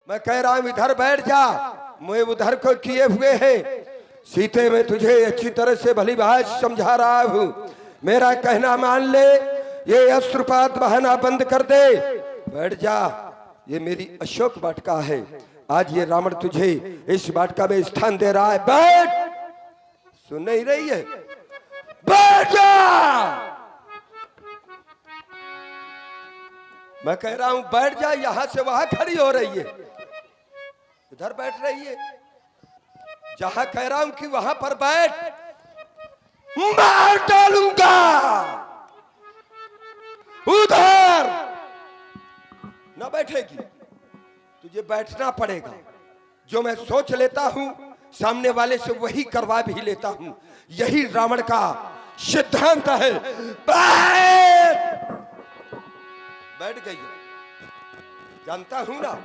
मैं कह रहा हूं इधर बैठ जा, मैं उधर को किए हुए हैं। सीते मैं तुझे अच्छी तरह से भली भात समझा रहा हूं, मेरा कहना मान ले, ये अश्रुपात बहाना बंद कर दे, बैठ जा। ये मेरी अशोक वाटिका है, आज ये रावण तुझे इस वाटिका में स्थान दे रहा है, बैठ। सुन नहीं रही है? बैठ जा। मैं कह रहा हूं बैठ जा, यहां से वहां खड़ी हो रही है, इधर बैठ रही है। जहां कह रहा हूं कि वहां पर बैठ, मार डालूंगा। उधर ना बैठेगी, तुझे बैठना पड़ेगा। जो मैं सोच लेता हूं सामने वाले से वही करवा भी लेता हूं, यही रावण का सिद्धांत है। बैठ गई, जानता हूं ना।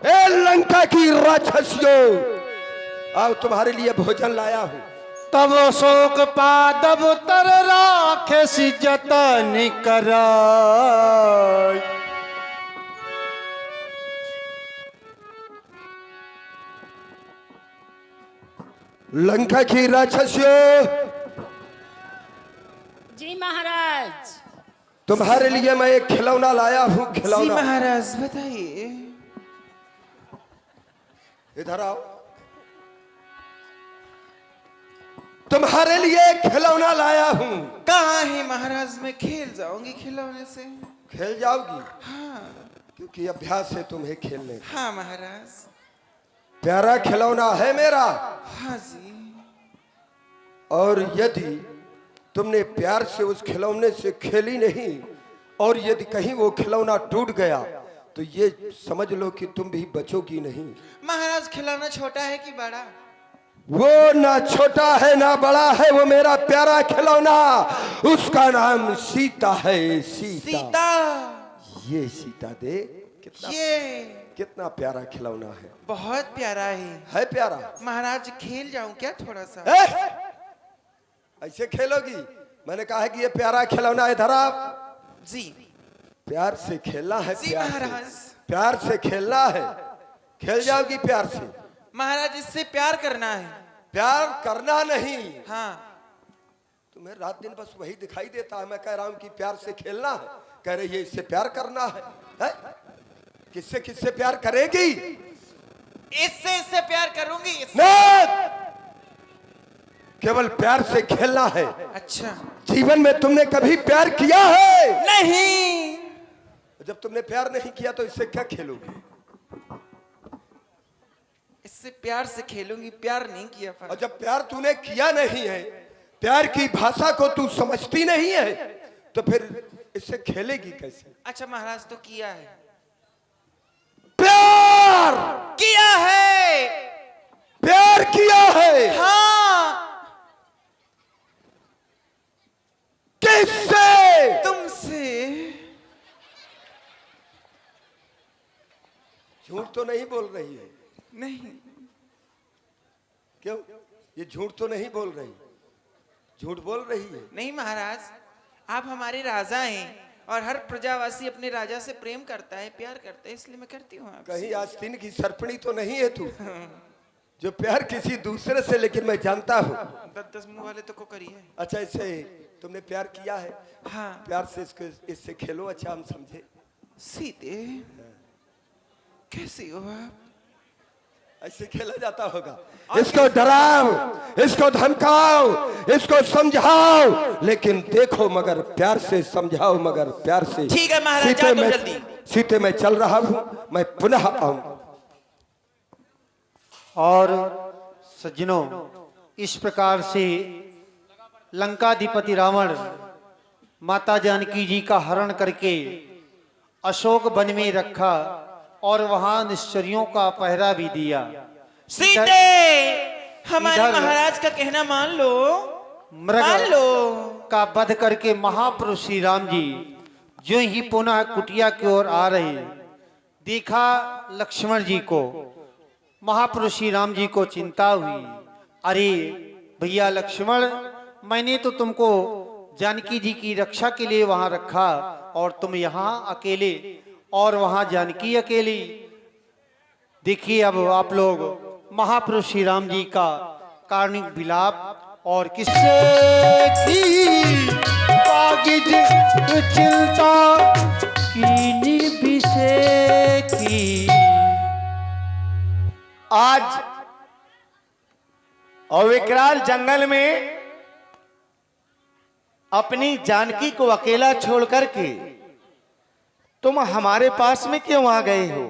ए लंका की राक्षसियों, आओ तुम्हारे लिए भोजन लाया हूं। तब शोक पादब तर राखे जतन कराय। लंका की राक्षसियों, जी महाराज। तुम्हारे लिए मैं एक खिलौना लाया हूं, खिलौना। जी महाराज बताइए। इधर आओ, तुम्हारे लिए एक खिलौना लाया हूं। कहाँ है महाराज? मैं खेल जाऊंगी खिलौने से। खेल जाओगी? हाँ। क्योंकि अभ्यास है तुम्हें खेलने। हाँ महाराज। प्यारा खिलौना है मेरा। हाँ जी। और यदि तुमने प्यार से उस खिलौने से खेली नहीं, और यदि कहीं वो खिलौना टूट गया, तो ये समझ लो कि तुम भी बचोगी नहीं। महाराज खिलौना छोटा है कि बड़ा? वो ना छोटा है ना बड़ा है, वो मेरा प्यारा खिलौना, उसका नाम सीता है। सीता, सीता। ये सीता दे, कितना प्यारा खिलौना है। बहुत प्यारा है प्यारा। महाराज खेल जाऊं क्या थोड़ा सा? ऐसे खेलोगी? मैंने कहा है कि ये प्यारा खिलौना है, इधर आप। जी। प्यार से खेलना है। जी महाराज। प्यार से खेलना है, खेल जाओगी प्यार से। महाराज इससे प्यार करना है। प्यार करना नहीं। हाँ। तुम्हें रात दिन बस वही दिखाई देता है। मैं कह रहा हूं कि प्यार से खेलना है, कह रही है इससे प्यार करना है? किससे किससे प्यार करेगी? इससे प्यार करूंगी। केवल प्यार से खेलना है। अच्छा। जीवन में तुमने कभी प्यार किया है? नहीं। जब तुमने प्यार नहीं किया तो इससे क्या खेलोगी? इससे प्यार से खेलूंगी, प्यार नहीं किया। और जब प्यार तूने किया नहीं है, प्यार की भाषा को तू समझती नहीं है, तो फिर इससे खेलेगी कैसे? अच्छा महाराज तो किया है। प्यार किया है। प्यार किया है। हाँ। किससे? तुमसे। झूठ तो नहीं बोल रही है? नहीं। क्यों? ये झूठ तो नहीं बोल रही? झूठ बोल रही है? नहीं महाराज, आप हमारे राजा हैं और हर प्रजावासी अपने राजा से प्रेम करता है, प्यार करता है, इसलिए मैं करती हूँ आपसे। कहीं आस्तीन की सरपणी तो नहीं है तू जो प्यार किसी दूसरे से? लेकिन मैं जानता हूँ 10 मुंह वाले तो को करिए। अच्छा, इससे तुमने प्यार किया है? हाँ। प्यार से इससे खेलो। अच्छा, हम समझे। सीते कैसी हो आप? ऐसे खेला जाता होगा। इसको डराओ, इसको धमकाओ, इसको समझाओ, लेकिन देखो मगर प्यार से समझाओ, मगर प्यार से। ठीक है महाराज, जा दो जल्दी। सीते मैं चल रहा हूं, मैं पुनः आऊंगा। और सज्जनों, इस प्रकार से लंकाधिपति रावण माता जानकी जी का हरण करके अशोक वन में रखा और वहां निश्चरियों का पहरा भी दिया। सीते हमारे महाराज का कहना मान लो, मान लो। का वध करके महापुरुष श्री राम जी जो ही पुनः कुटिया की ओर आ रहे, देखा लक्ष्मण जी को। महापुरुष श्री राम जी को चिंता हुई, अरे भैया लक्ष्मण, मैंने तो तुमको जानकी जी की रक्षा के लिए वहां रखा और तुम यहाँ अकेले, और वहां जानकी अकेली। देखिए अब आप लोग महापुरुष श्री राम जी का कारुणिक विलाप और किससे की कागिज चिंता कीनी विषय की। आज और विकराल जंगल में अपनी जानकी को अकेला छोड़ करके तुम हमारे पास में क्यों आ गए हो?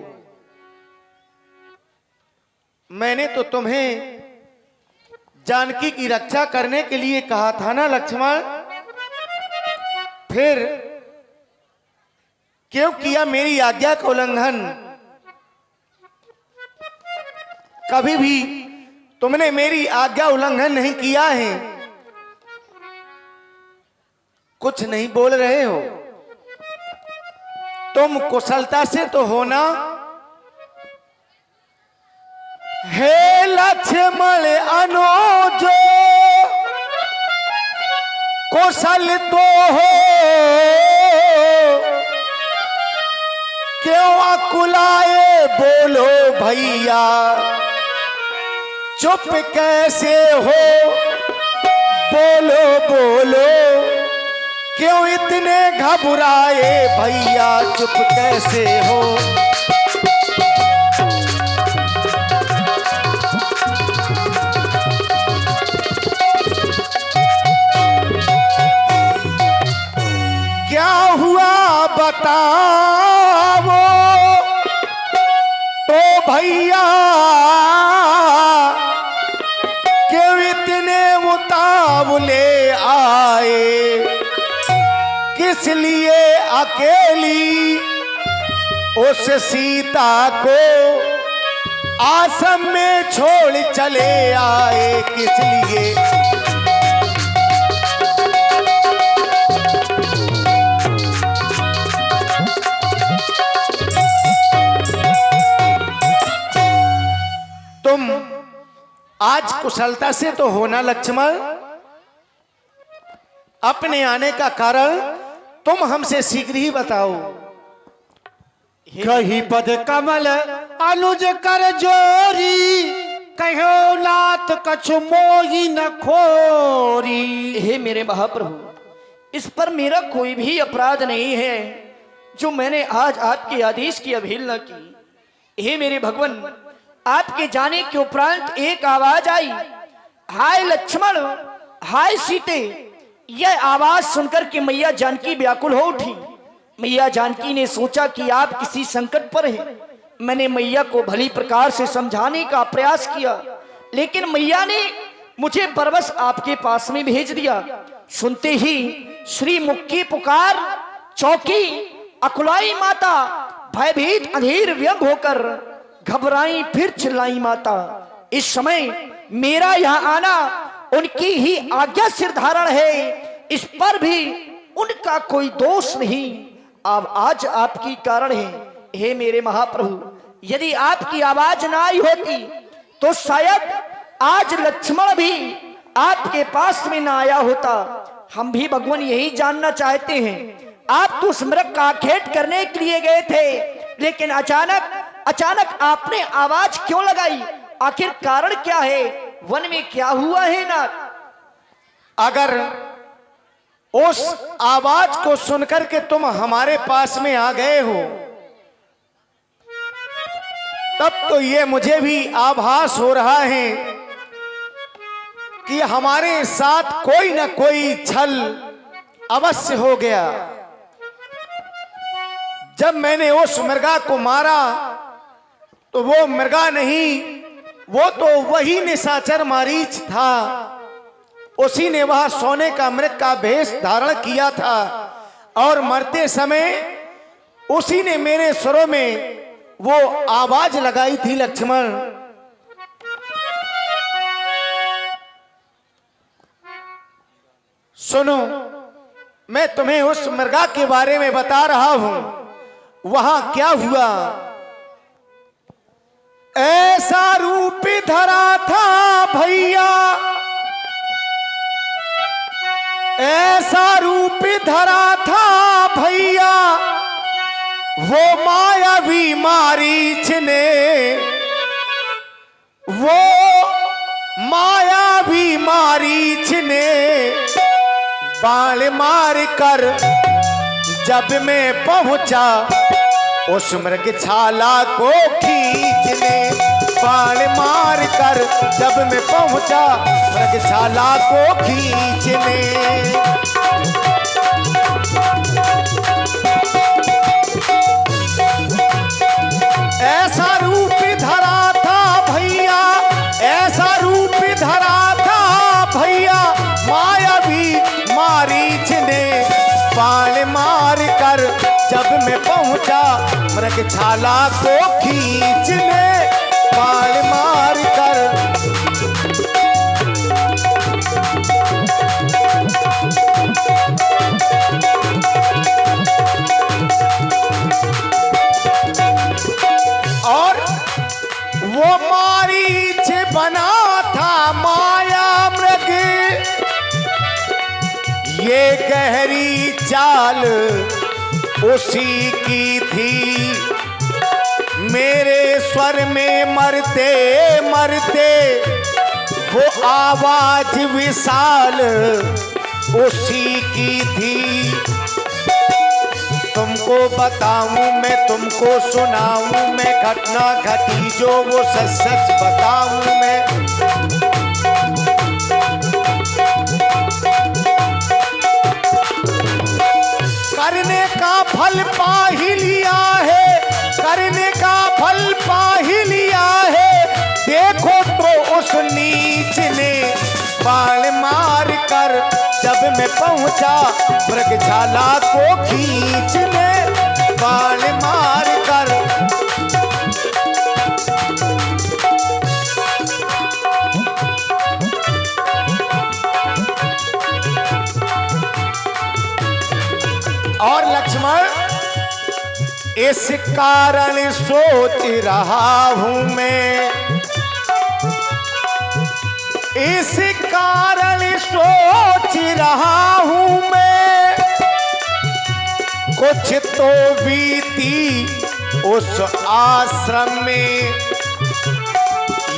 मैंने तो तुम्हें जानकी की रक्षा करने के लिए कहा था ना लक्ष्मण, फिर क्यों किया मेरी आज्ञा का उल्लंघन? कभी भी तुमने मेरी आज्ञा उल्लंघन नहीं किया है। कुछ नहीं बोल रहे हो? तुम कुशलता से तो हो ना? हे लक्ष्मण अनुजो कुशल तो हो, क्यों अकुलाए बोलो भैया, चुप कैसे हो? बोलो बोलो क्यों इतने घबराए भैया, चुप कैसे हो? क्या हुआ बताओ तो भैया, क्यों इतने उतावले आए? किस लिए अकेली उस सीता को आश्रम में छोड़ चले आए? किस लिए? तुम आज कुशलता से तो होना लक्ष्मण, अपने आने का कारण तुम हमसे शीघ्र ही बताओ। कही पद कमल अनुज कर जोरी, कहो नाथ कछु मोही न खोरी। हे मेरे महाप्रभु, इस पर मेरा कोई भी अपराध नहीं है जो मैंने आज आपके आदेश की अवहेलना की। हे मेरे भगवान, आपके जाने के उपरांत एक आवाज आई, हाय लक्ष्मण, हाय सीते। यह आवाज सुनकर के मैया जानकी व्याकुल हो उठी। मैया जानकी ने सोचा कि आप किसी संकट पर हैं। मैंने मैया को भली प्रकार से समझाने का प्रयास किया, लेकिन मैया ने मुझे बरबस आपके पास में भेज दिया। सुनते ही श्री मुख की पुकार चौकी, अकुलाई माता भयभीत अधीर व्यंग होकर घबराई, फिर चिल्लाई माता। इस समय मेरा यहाँ आना उनकी ही आज्ञा सिर धारण है, इस पर भी उनका कोई दोष नहीं। अब आज आपकी कारण है। हे मेरे महाप्रभु, यदि आपकी आवाज ना आई होती तो शायद आज लक्ष्मण भी आपके पास में ना आया होता। हम भी भगवान यही जानना चाहते हैं, आप तो उस मृग का आखेट करने के लिए गए थे, लेकिन अचानक आपने आवाज क्यों लगाई? आखिर कारण क्या है? वन में क्या हुआ है ना? अगर उस आवाज को सुनकर के तुम हमारे पास में आ गए हो, तब तो ये मुझे भी आभास हो रहा है कि हमारे साथ कोई ना कोई छल अवश्य हो गया। जब मैंने उस मृगा को मारा तो वो मृगा नहीं, वो तो वही निशाचर मारीच था। उसी ने वह सोने का मृग का भेष धारण किया था और मरते समय उसी ने मेरे स्वरों में वो आवाज लगाई थी, लक्ष्मण। सुनो, मैं तुम्हें उस मृगा के बारे में बता रहा हूं। वहां क्या हुआ? ऐसा रूप धरा था भैया, ऐसा रूप धरा था भैया, वो मायावी मारीच ने बाण मार कर जब मैं पहुंचा उस मृगशाला को खींचने, बाण मार कर जब मैं पहुंचा मृगशाला को खींचने। ऐसा रूप धरा था भैया, ऐसा रूप धरा था भैया, मायावी मारीच ने बाण मार कर जब मैं पहुंचा मृगशाला को खींचने, बाण मार कर। और वो मारीच बना था माया मृग, ये गहरी चाल उसी की थी, मेरे स्वर में मरते मरते वो आवाज विशाल उसी की थी। तुमको बताऊं मैं, तुमको सुनाऊं मैं, घटना घटी जो वो सच सच बताऊं मैं। करने का फल पा ही लिया है, करने का फल पा ही लिया है, देखो तो उस नीच ने बाण मार कर जब मैं पहुंचा मृगशाला को खींचने, बाण मार कर। और लक्ष्मण इस कारण सोच रहा हूं मैं, इस कारण सोच रहा हूं मैं, कुछ तो बीती उस आश्रम में,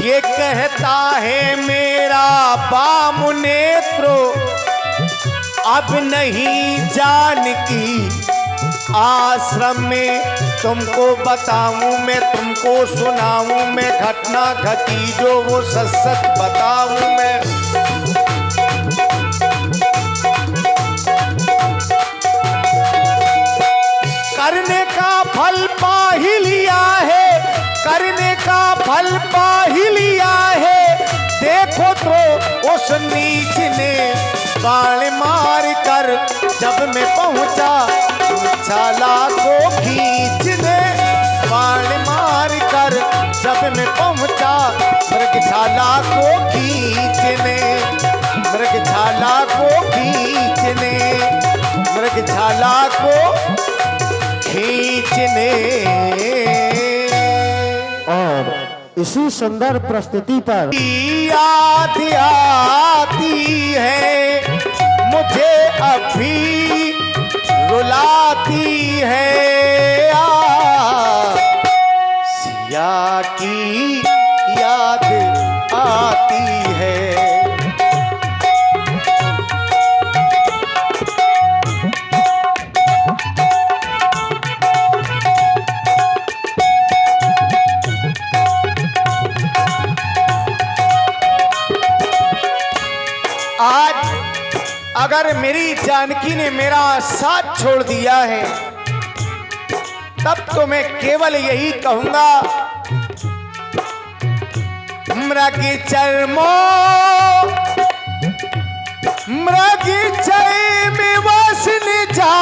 ये कहता है मेरा बाम नेत्रो अब नहीं जानकी आश्रम में। तुमको बताऊं मैं, तुमको सुनाऊं मैं, घटना घटी जो वो सच सच बताऊं मैं। करने का फल पा ही लिया है, करने का फल पा ही लिया है, देखो तो उस नीच ने बाण मार कर जब मैं पहुंचा मृगशाला को खींचने, बाण मार कर जब मैं पहुंचा मृगशाला को खींचने, मृगशाला को खींचने, मृगशाला को खींचने। और इसी सुंदर प्रस्तुति पर याद आती है मुझे अभी रुलाती है, सिया की याद आती है। आज अगर मेरी जानकी ने मेरा साथ छोड़ दिया है तब तो मैं केवल यही कहूंगा, मृग चर्मो मृग चय में वसन जा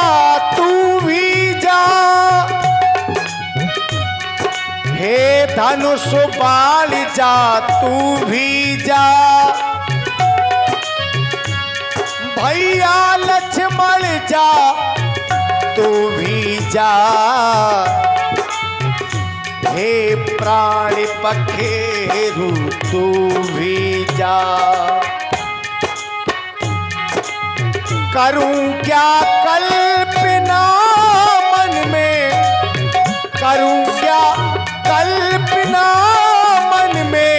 तू भी जा, हे धनुष बाल जा तू भी जा, भैया लक्ष्मण जा तू भी जा, हे प्राण पखेरु तू भी जा। करूं क्या कल्पना मन में, करूं क्या कल्पना मन में,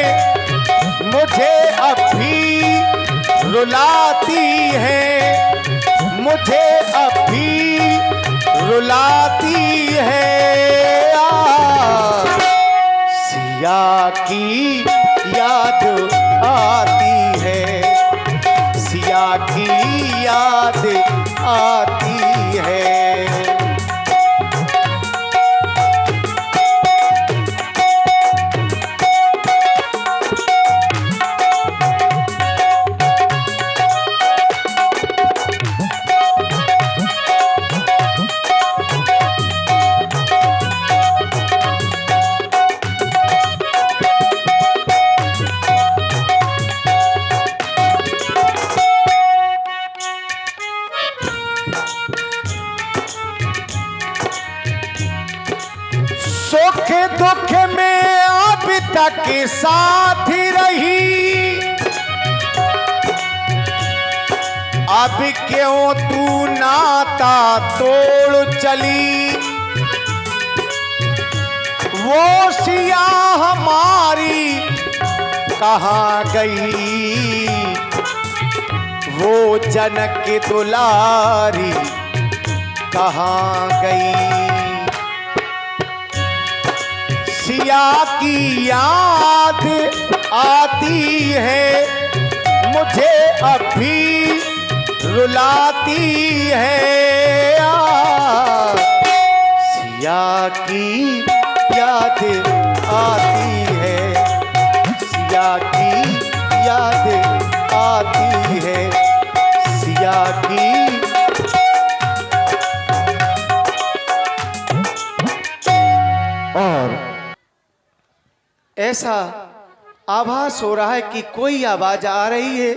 मुझे अभी रुलाती है, मुझे अब भी रुलाती है। सिया की याद आती है, सिया की याद आती है। सुख दुख में अब तक साथ रही, अब क्यों तू नाता तोड़ चली। वो सिया हमारी कहाँ गई, वो जनक की दुलारी कहाँ गई। सिया की याद आती है, मुझे अब भी रुलाती है। सिया की याद आती है, सिया की याद आती है, सिया की। और ऐसा आभास हो रहा है कि कोई आवाज आ रही है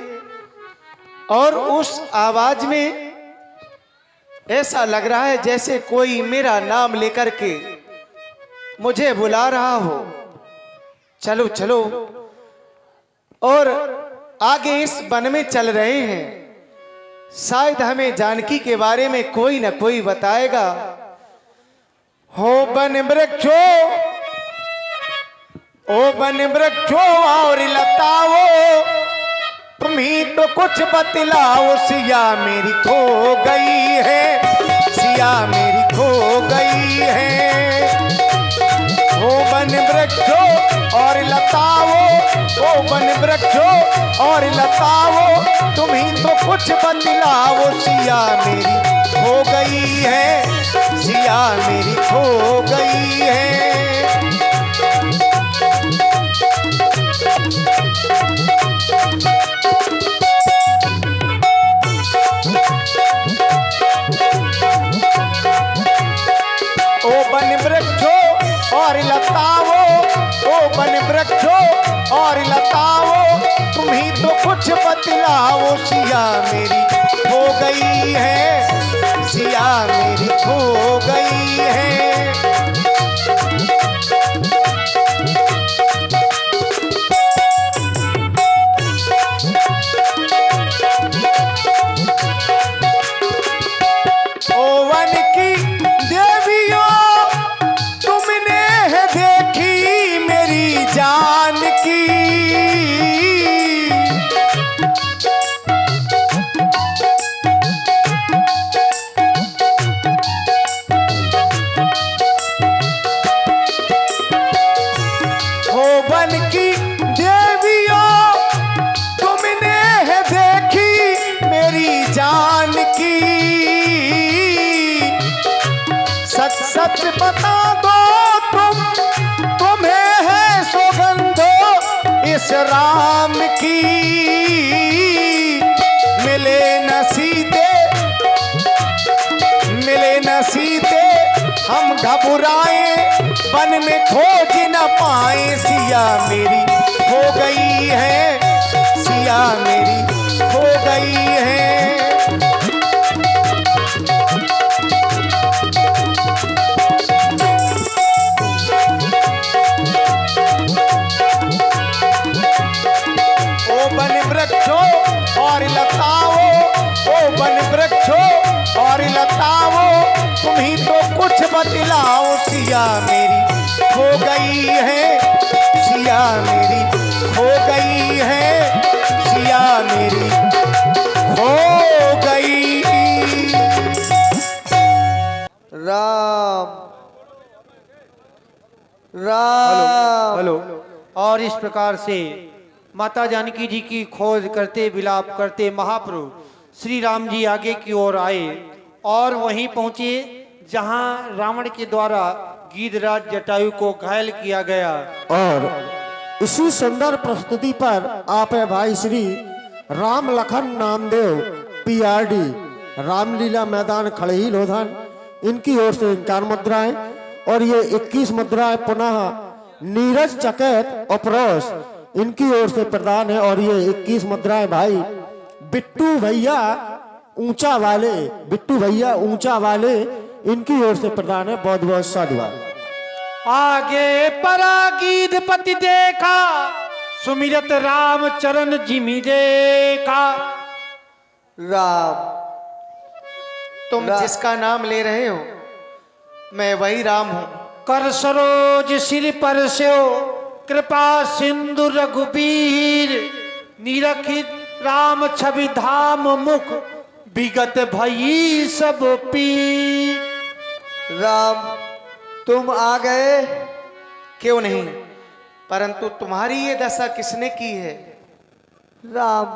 और उस आवाज में ऐसा लग रहा है जैसे कोई मेरा नाम लेकर के मुझे बुला रहा हो। चलो चलो, और आगे इस वन में चल रहे हैं, शायद हमें जानकी के बारे में कोई न कोई बताएगा। हो वन वृक्षो, ओ वन वृक्षो और लताओ, तुम ही तो कुछ बतलाओ। सिया मेरी खो गई है, सिया मेरी खो गई है। ओ वन वृक्षो और लताओ, ओ वन वृक्षो और लताओ, तुम ही तो कुछ बतलाओ। सिया मेरी खो गई है, सिया मेरी खो गई है। ओ वन वृक्षो और लताओ, ओ वन वृक्षो और लताओ, तुम ही तो कुछ बतलाओ। सिया मेरी खो गई है, सिया मेरी खो गई है। ओ वन की देवियों, तुमने है देखी मेरी जान की। ओ वन की देवियों, तुमने है देखी मेरी जान की। सच सच बता दो तुम, तुम्हें है सौगंधो इस राम की। मिले न सीते, मिले न सीते, हम घबराए वन में खोज न पाए। सिया मेरी खो गई है, सिया मेरी खो गई है। वृक्षो और लताओ, ओ वन वृक्षो और लताओ, तुम ही तो कुछ बतलाओ। सिया मेरी खो गई है, सिया मेरी खो गई है, सिया मेरी खो गई। और इस प्रकार से माता जानकी जी की खोज करते विलाप करते महाप्रभु श्री राम जी आगे की ओर आए और वहीं पहुंचे जहां रावण के द्वारा गीधराज जटायु को घायल किया गया। और इसी सुंदर प्रस्तुति पर आप है भाई श्री राम लखन नामदेव PRD रामलीला मैदान खड़ही लोधन, इनकी ओर से 51 मुद्राएं और ये 21 मुद्राएं पुनः नीरज चकैत अपरोस इनकी ओर से प्रदान है। और ये 21 मुद्राएं भाई बिट्टू भैया ऊंचा वाले इनकी ओर से प्रदान है। बहुत बहुत साधुवाद। आगे परागीधपति देखा सुमिरत राम चरण जिमि देखा। राम, तुम जिसका नाम ले रहे हो मैं वही राम हूं। कर सरोज सिर पर स्यो कृपा सिंधु रघुबीर निरखित राम छवि धाम मुख विगत भई सब पीर। राम, तुम आ गए। क्यों नहीं, परंतु तुम्हारी ये दशा किसने की है? राम,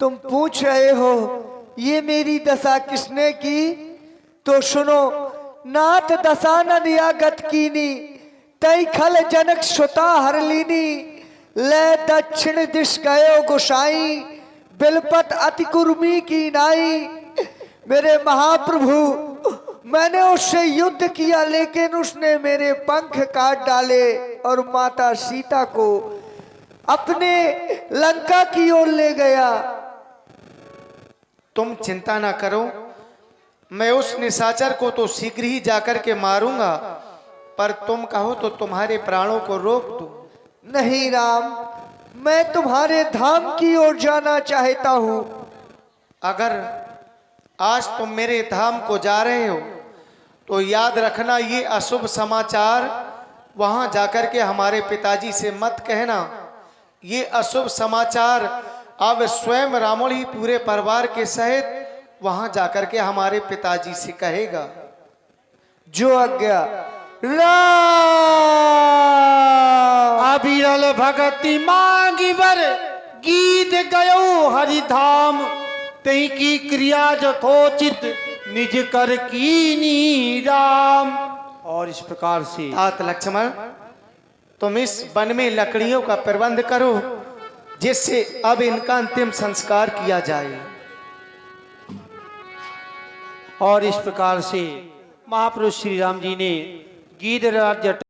तुम पूछ रहे हो ये मेरी दशा किसने की, तो सुनो। नाथ दशा न नियागत कीनी तई खल जनक सुता हर लीनी। ले दक्षिण दिश गयो गोसाई बिलपत अति कुर्मी की नाई। मेरे महाप्रभु, मैंने उससे युद्ध किया लेकिन उसने मेरे पंख काट डाले और माता सीता को अपने लंका की ओर ले गया। तुम चिंता ना करो, मैं उस निशाचर को तो शीघ्र ही जाकर के मारूंगा, पर तुम कहो तो तुम्हारे प्राणों को रोक दूं। नहीं राम, मैं तुम्हारे धाम की ओर जाना चाहता हूं। अगर आज तुम मेरे धाम को जा रहे हो तो याद रखना ये अशुभ समाचार वहां जाकर के हमारे पिताजी से मत कहना। ये अशुभ समाचार अब स्वयं रावण ही पूरे परिवार के सहित वहां जाकर के हमारे पिताजी से कहेगा। जो आज्ञा। अविरल भगति मांगी वर गीत गयो हरिधाम तई की क्रिया जथोचित निज कर कीनी राम। और इस प्रकार से तात लक्ष्मण, तुम इस वन में लकड़ियों का प्रबंध करो जिससे अब इनका अंतिम संस्कार किया जाए। और इस प्रकार से महापुरुष श्री राम जी ने गीधराज